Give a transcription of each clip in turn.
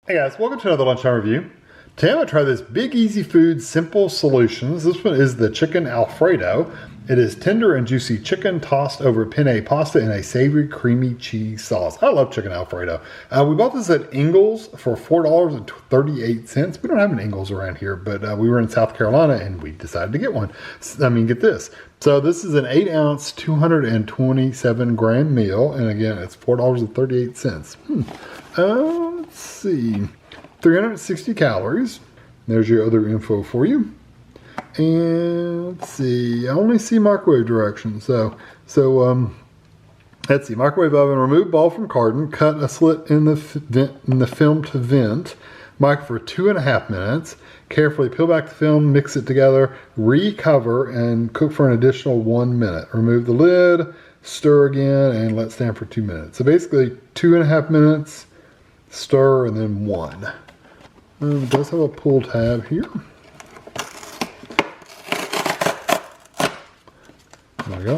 Hey guys, welcome to another Lunchtime review. Today I'm going to try this Big Easy Foods Simple Solutions. This one is the Chicken Alfredo. It is tender and juicy chicken tossed over penne pasta in a savory creamy cheese sauce. I love Chicken Alfredo. We bought this at Ingles for $4.38. We don't have an Ingles around here, but we were in South Carolina and we decided to get one. Get this. So this is an 8-ounce, 227 gram meal. And again, it's $4.38. Let's see, 360 calories. There's your other info for you. And let's see, I only see microwave directions. So let's see, microwave oven, remove ball from carton, cut a slit in the film to vent, mic for 2.5 minutes, carefully peel back the film, mix it together, recover, and cook for an additional 1 minute. Remove the lid, stir again, and let stand for 2 minutes. So basically 2.5 minutes, stir, and then 1. It does have a pull tab here. There we go.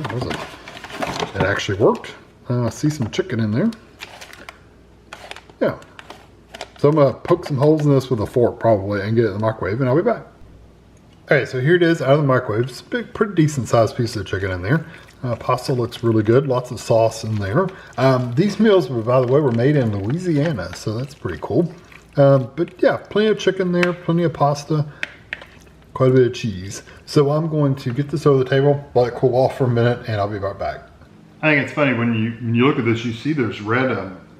It actually worked. I see some chicken in there. Yeah. So I'm going to poke some holes in this with a fork probably and get it in the microwave, and I'll be back. Alright, so here it is out of the microwave. It's a big, pretty decent sized piece of chicken in there. Pasta looks really good. Lots of sauce in there. These meals, by the way, were made in Louisiana, so that's pretty cool. But yeah, plenty of chicken there, plenty of pasta, quite a bit of cheese. So I'm going to get this over the table, let it cool off for a minute, and I'll be right back. I think it's funny when you look at this, you see there's red.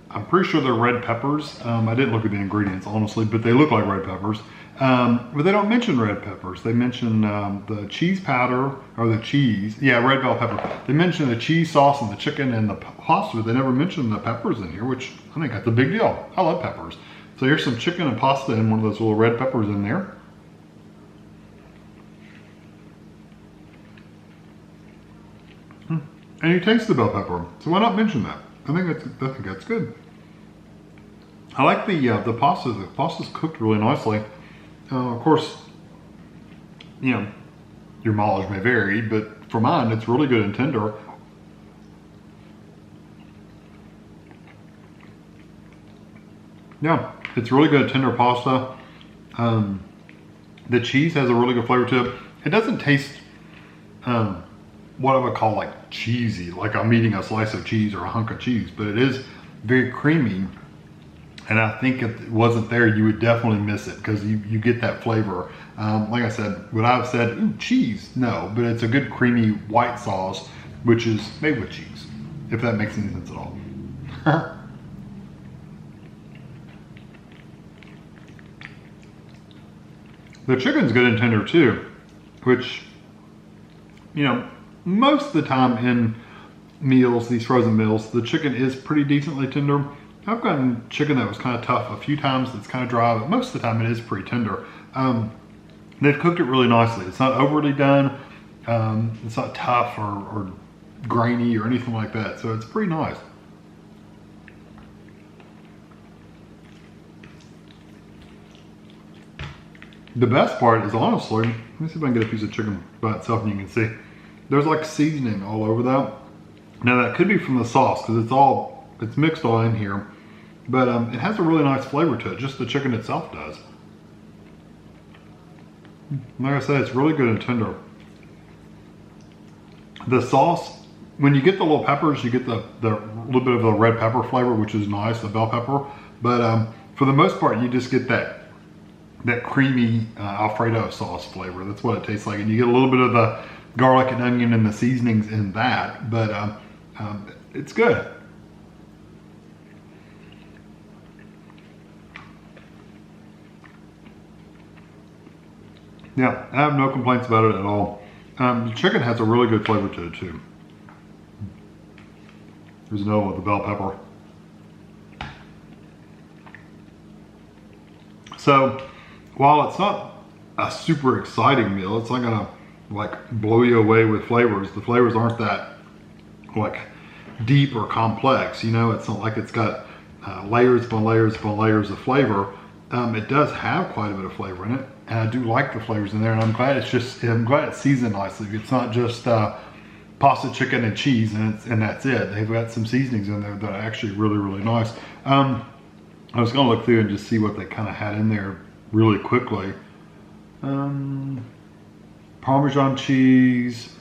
I'm pretty sure they're red peppers. I didn't look at the ingredients, honestly, but they look like red peppers. But they don't mention red peppers. They mention the cheese powder, or the cheese. Yeah, red bell pepper. They mention the cheese sauce and the chicken and the pasta, but they never mention the peppers in here, which I think that's a big deal. I love peppers. So here's some chicken and pasta and one of those little red peppers in there. And you taste the bell pepper, so why not mention that? I think that's good. I like the pasta. The pasta's cooked really nicely. Of course, you know, your mileage may vary, but for mine, it's really good and tender. Yeah, it's really good tender pasta. The cheese has a really good flavor to it. It doesn't taste what I would call like cheesy, like I'm eating a slice of cheese or a hunk of cheese, but it is very creamy. And I think if it wasn't there, you would definitely miss it because you get that flavor. Like I said, would I have said, ooh, cheese? No, but it's a good creamy white sauce, which is made with cheese, if that makes any sense at all. The chicken's good and tender too, which, you know, most of the time in meals, these frozen meals, the chicken is pretty decently tender. I've gotten chicken that was kind of tough a few times, that's kind of dry, but most of the time it is pretty tender. They've cooked it really nicely. It's not overly done. It's not tough or grainy or anything like that. So it's pretty nice. The best part is honestly, let me see if I can get a piece of chicken by itself and you can see. There's like seasoning all over that. Now that could be from the sauce because it's mixed all in here, but it has a really nice flavor to it. Just the chicken itself does. Like I said, it's really good and tender. The sauce, when you get the little peppers, you get the little bit of the red pepper flavor, which is nice, the bell pepper. But for the most part, you just get that creamy Alfredo sauce flavor. That's what it tastes like. And you get a little bit of the garlic and onion and the seasonings in that, but it's good. Yeah, I have no complaints about it at all. The chicken has a really good flavor to it too. There's another one with the bell pepper. So, while it's not a super exciting meal, it's not gonna like blow you away with flavors. The flavors aren't that like deep or complex, you know. It's not like it's got layers upon layers upon layers of flavor. It does have quite a bit of flavor in it, and I do like the flavors in there, and I'm glad it's seasoned nicely. It's not just pasta, chicken, and cheese, and that's it. They've got some seasonings in there that are actually really, really nice. I was going to look through and just see what they kind of had in there really quickly. Parmesan cheese,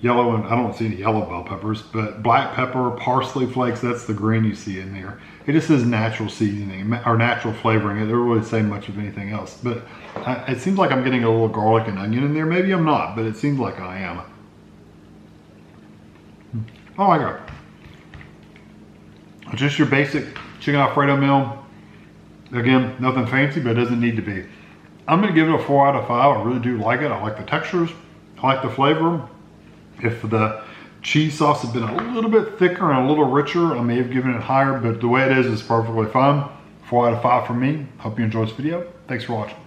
yellow, and I don't see any yellow bell peppers, but black pepper, parsley flakes, that's the green you see in there. It just says natural seasoning or natural flavoring. It doesn't really say much of anything else, but it seems like I'm getting a little garlic and onion in there. Maybe I'm not, but it seems like I am. Oh my God. Just your basic chicken Alfredo meal. Again, nothing fancy, but it doesn't need to be. I'm gonna give it a 4 out of 5. I really do like it. I like the textures. I like the flavor. If the cheese sauce had been a little bit thicker and a little richer, I may have given it higher, but the way it is perfectly fine. 4 out of 5 for me. Hope you enjoyed this video. Thanks for watching.